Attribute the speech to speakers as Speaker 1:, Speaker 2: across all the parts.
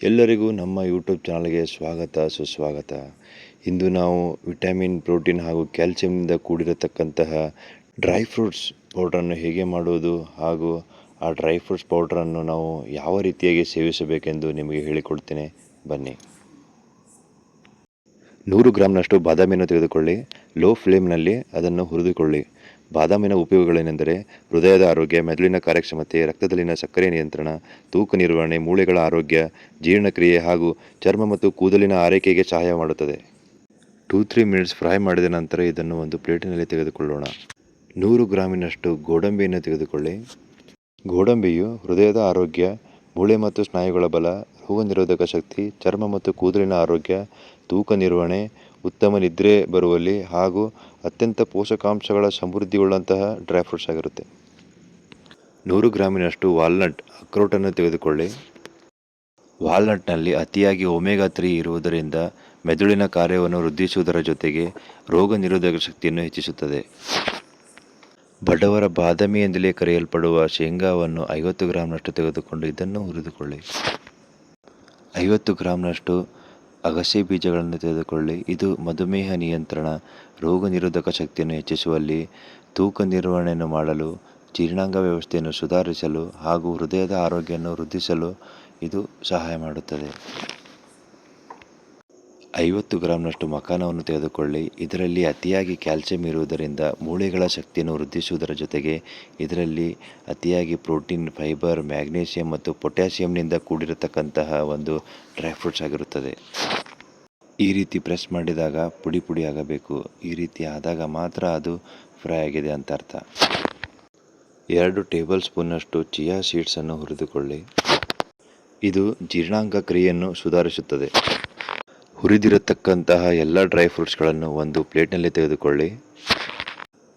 Speaker 1: ಎಲ್ಲರಿಗೂ ನಮ್ಮ ಯೂಟ್ಯೂಬ್ ಚಾನಲ್ಗೆ ಸ್ವಾಗತ ಸುಸ್ವಾಗತ. ಇಂದು ನಾವು ವಿಟಮಿನ್, ಪ್ರೋಟೀನ್ ಹಾಗೂ ಕ್ಯಾಲ್ಸಿಯಂನಿಂದ ಕೂಡಿರತಕ್ಕಂತಹ ಡ್ರೈ ಫ್ರೂಟ್ಸ್ ಪೌಡ್ರನ್ನು ಹೇಗೆ ಮಾಡುವುದು ಹಾಗೂ ಆ ಡ್ರೈ ಫ್ರೂಟ್ಸ್ ಪೌಡ್ರನ್ನು ನಾವು ಯಾವ ರೀತಿಯಾಗಿ ಸೇವಿಸಬೇಕೆಂದು ನಿಮಗೆ ಹೇಳಿಕೊಡ್ತೇನೆ, ಬನ್ನಿ. 100 ಗ್ರಾಂನಷ್ಟು ಬಾದಾಮಿಯನ್ನು ತೆಗೆದುಕೊಳ್ಳಿ. ಲೋ ಫ್ಲೇಮ್ನಲ್ಲಿ ಅದನ್ನು ಹುರಿದುಕೊಳ್ಳಿ. ಬಾದಾಮಿನ ಉಪಯೋಗಗಳೇನೆಂದರೆ ಹೃದಯದ ಆರೋಗ್ಯ, ಮೆದುಳಿನ ಕಾರ್ಯಕ್ಷಮತೆ, ರಕ್ತದಲ್ಲಿನ ಸಕ್ಕರೆ ನಿಯಂತ್ರಣ, ತೂಕ ನಿರ್ವಹಣೆ, ಮೂಳೆಗಳ ಆರೋಗ್ಯ, ಜೀರ್ಣಕ್ರಿಯೆ ಹಾಗೂ ಚರ್ಮ ಮತ್ತು ಕೂದಲಿನ ಆರೈಕೆಗೆ ಸಹಾಯ ಮಾಡುತ್ತದೆ. 2-3 ಮಿನಿಟ್ಸ್ ಫ್ರೈ ಮಾಡಿದ ನಂತರ ಇದನ್ನು ಒಂದು ಪ್ಲೇಟಿನಲ್ಲಿ ತೆಗೆದುಕೊಳ್ಳೋಣ. 100 ಗ್ರಾಮಿನಷ್ಟು ಗೋಡಂಬಿಯನ್ನು ತೆಗೆದುಕೊಳ್ಳಿ. ಗೋಡಂಬಿಯು ಹೃದಯದ ಆರೋಗ್ಯ, ಮೂಳೆ ಮತ್ತು ಸ್ನಾಯುಗಳ ಬಲ, ರೋಗ ನಿರೋಧಕ ಶಕ್ತಿ, ಚರ್ಮ ಮತ್ತು ಕೂದಲಿನ ಆರೋಗ್ಯ, ತೂಕ ನಿರ್ವಹಣೆ, ಉತ್ತಮ ನಿದ್ರೆ ಬರುವಲ್ಲಿ ಹಾಗೂ ಅತ್ಯಂತ ಪೋಷಕಾಂಶಗಳ ಸಮೃದ್ಧಿಯುಳ್ಳಂತಹ ಡ್ರೈ ಫ್ರೂಟ್ಸ್ ಆಗಿರುತ್ತೆ. 100 ಗ್ರಾಮಿನಷ್ಟು ವಾಲ್ನಟ್ ಅಕ್ರೋಟನ್ನು ತೆಗೆದುಕೊಳ್ಳಿ. ವಾಲ್ನಟ್ನಲ್ಲಿ ಅತಿಯಾಗಿ ಒಮೆಗಾ 3 ಇರುವುದರಿಂದ ಮೆದುಳಿನ ಕಾರ್ಯವನ್ನು ವೃದ್ಧಿಸುವುದರ ಜೊತೆಗೆ ರೋಗ ನಿರೋಧಕ ಶಕ್ತಿಯನ್ನು ಹೆಚ್ಚಿಸುತ್ತದೆ. ಬಡವರ ಬಾದಾಮಿ ಎಂದಲೇ ಕರೆಯಲ್ಪಡುವ ಶೇಂಗಾವನ್ನು 50 ಗ್ರಾಂನಷ್ಟು ತೆಗೆದುಕೊಂಡು ಇದನ್ನು ಹುರಿದುಕೊಳ್ಳಿ. 50 ಗ್ರಾಂನಷ್ಟು ಅಗಸೆ ಬೀಜಗಳನ್ನು ತೆಗೆದುಕೊಳ್ಳಿ. ಇದು ಮಧುಮೇಹ ನಿಯಂತ್ರಣ, ರೋಗ ನಿರೋಧಕ ಶಕ್ತಿಯನ್ನು ಹೆಚ್ಚಿಸುವಲ್ಲಿ, ತೂಕ ನಿರ್ವಹಣೆಯನ್ನು ಮಾಡಲು, ಜೀರ್ಣಾಂಗ ವ್ಯವಸ್ಥೆಯನ್ನು ಸುಧಾರಿಸಲು ಹಾಗೂ ಹೃದಯದ ಆರೋಗ್ಯವನ್ನು ವೃದ್ಧಿಸಲು ಇದು ಸಹಾಯ ಮಾಡುತ್ತದೆ. 50 ಗ್ರಾಂನಷ್ಟು ಮಖಾನವನ್ನು ತೆಗೆದುಕೊಳ್ಳಿ. ಇದರಲ್ಲಿ ಅತಿಯಾಗಿ ಕ್ಯಾಲ್ಸಿಯಂ ಇರುವುದರಿಂದ ಮೂಳೆಗಳ ಶಕ್ತಿಯನ್ನು ವೃದ್ಧಿಸುವುದರ ಜೊತೆಗೆ ಇದರಲ್ಲಿ ಅತಿಯಾಗಿ ಪ್ರೋಟೀನ್, ಫೈಬರ್, ಮ್ಯಾಗ್ನೀಷಿಯಂ ಮತ್ತು ಪೊಟ್ಯಾಷಿಯಂನಿಂದ ಕೂಡಿರತಕ್ಕಂತಹ ಒಂದು ಡ್ರೈ ಫ್ರೂಟ್ಸ್ ಆಗಿರುತ್ತದೆ. ಈ ರೀತಿ ಪ್ರೆಸ್ ಮಾಡಿದಾಗ ಪುಡಿ ಪುಡಿ ಆಗಬೇಕು. ಈ ರೀತಿ ಆದಾಗ ಮಾತ್ರ ಅದು ಫ್ರೈ ಆಗಿದೆ ಅಂತ ಅರ್ಥ. 2 ಟೇಬಲ್ ಸ್ಪೂನ್ನಷ್ಟು ಚಿಯಾ ಸೀಡ್ಸನ್ನು ಹುರಿದುಕೊಳ್ಳಿ. ಇದು ಜೀರ್ಣಾಂಗ ಕ್ರಿಯೆಯನ್ನು ಸುಧಾರಿಸುತ್ತದೆ. ಹುರಿದಿರತಕ್ಕಂತಹ ಎಲ್ಲ ಡ್ರೈ ಫ್ರೂಟ್ಸ್ಗಳನ್ನು ಒಂದು ಪ್ಲೇಟ್ನಲ್ಲಿ ತೆಗೆದುಕೊಳ್ಳಿ.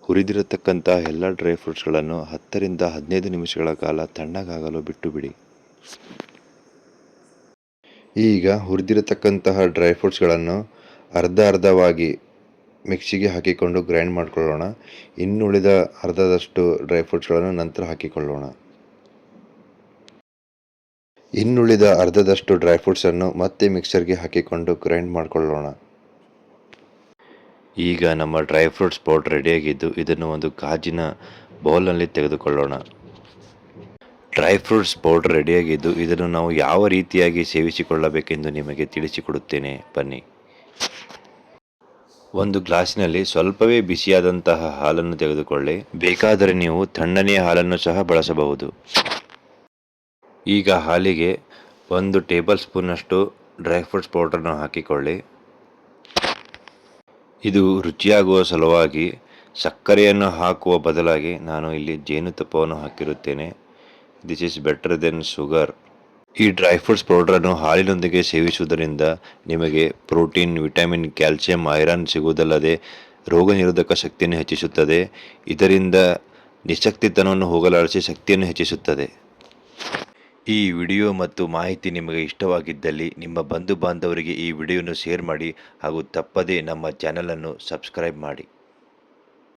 Speaker 1: ಹುರಿದಿರತಕ್ಕಂತಹ ಎಲ್ಲ ಡ್ರೈ ಫ್ರೂಟ್ಸ್ಗಳನ್ನು 10 ರಿಂದ 15 ನಿಮಿಷಗಳ ಕಾಲ ತಣ್ಣಗಾಗಲು ಬಿಟ್ಟು ಬಿಡಿ. ಈಗ ಹುರಿದಿರತಕ್ಕಂತಹ ಡ್ರೈ ಫ್ರೂಟ್ಸ್ಗಳನ್ನು ಅರ್ಧವಾಗಿ ಮಿಕ್ಸಿಗೆ ಹಾಕಿಕೊಂಡು ಗ್ರೈಂಡ್ ಮಾಡಿಕೊಳ್ಳೋಣ. ಇನ್ನುಳಿದ ಅರ್ಧದಷ್ಟು ಡ್ರೈ ಫ್ರೂಟ್ಸ್ಗಳನ್ನು ನಂತರ ಹಾಕಿಕೊಳ್ಳೋಣ. ಇನ್ನುಳಿದ ಅರ್ಧದಷ್ಟು ಡ್ರೈ ಫ್ರೂಟ್ಸನ್ನು ಮತ್ತೆ ಮಿಕ್ಸರ್ಗೆ ಹಾಕಿಕೊಂಡು ಗ್ರೈಂಡ್ ಮಾಡಿಕೊಳ್ಳೋಣ. ಈಗ ನಮ್ಮ ಡ್ರೈ ಫ್ರೂಟ್ಸ್ ಪೌಡರ್ ರೆಡಿಯಾಗಿದ್ದು ಇದನ್ನು ಒಂದು ಗಾಜಿನ ಬೌಲ್ನಲ್ಲಿ ತೆಗೆದುಕೊಳ್ಳೋಣ. ಡ್ರೈ ಫ್ರೂಟ್ಸ್ ಪೌಡರ್ ರೆಡಿಯಾಗಿದ್ದು ಇದನ್ನು ನಾವು ಯಾವ ರೀತಿಯಾಗಿ ಸೇವಿಸಿಕೊಳ್ಳಬೇಕೆಂದು ನಿಮಗೆ ತಿಳಿಸಿಕೊಡುತ್ತೇನೆ, ಬನ್ನಿ. ಒಂದು ಗ್ಲಾಸಿನಲ್ಲಿ ಸ್ವಲ್ಪವೇ ಬಿಸಿಯಾದಂತಹ ಹಾಲನ್ನು ತೆಗೆದುಕೊಳ್ಳಿ. ಬೇಕಾದರೆ ನೀವು ತಣ್ಣನೆಯ ಹಾಲನ್ನು ಸಹ ಬಳಸಬಹುದು. ಈಗ ಹಾಲಿಗೆ 1 ಟೇಬಲ್ ಸ್ಪೂನ್ನಷ್ಟು ಡ್ರೈ ಫ್ರೂಟ್ಸ್ ಪೌಡರನ್ನು ಹಾಕಿಕೊಳ್ಳಿ. ಇದು ರುಚಿಯಾಗುವ ಸಲುವಾಗಿ ಸಕ್ಕರೆಯನ್ನು ಹಾಕುವ ಬದಲಾಗಿ ನಾನು ಇಲ್ಲಿ ಜೇನುತುಪ್ಪವನ್ನು ಹಾಕಿರುತ್ತೇನೆ. This is better than sugar. ಈ ಡ್ರೈ ಫ್ರೂಟ್ಸ್ ಪೌಡರನ್ನು ಹಾಲಿನೊಂದಿಗೆ ಸೇವಿಸುವುದರಿಂದ ನಿಮಗೆ ಪ್ರೋಟೀನ್, ವಿಟಮಿನ್, ಕ್ಯಾಲ್ಸಿಯಂ, ಐರನ್ ಸಿಗುವುದಲ್ಲದೆ ರೋಗ ನಿರೋಧಕ ಶಕ್ತಿಯನ್ನು ಹೆಚ್ಚಿಸುತ್ತದೆ. ಇದರಿಂದ ನಿಶಕ್ತಿತನವನ್ನು ಹೋಗಲಾಡಿಸಿ ಶಕ್ತಿಯನ್ನು ಹೆಚ್ಚಿಸುತ್ತದೆ. ಈ ವಿಡಿಯೋ ಮತ್ತು ಮಾಹಿತಿ ನಿಮಗೆ ಇಷ್ಟವಾಗಿದ್ದಲ್ಲಿ ನಿಮ್ಮ ಬಂಧು ಬಾಂಧವರಿಗೆ ಈ ವಿಡಿಯೋವನ್ನು ಶೇರ್ ಮಾಡಿ ಹಾಗೂ ತಪ್ಪದೇ ನಮ್ಮ ಚಾನಲನ್ನು ಸಬ್ಸ್ಕ್ರೈಬ್ ಮಾಡಿ.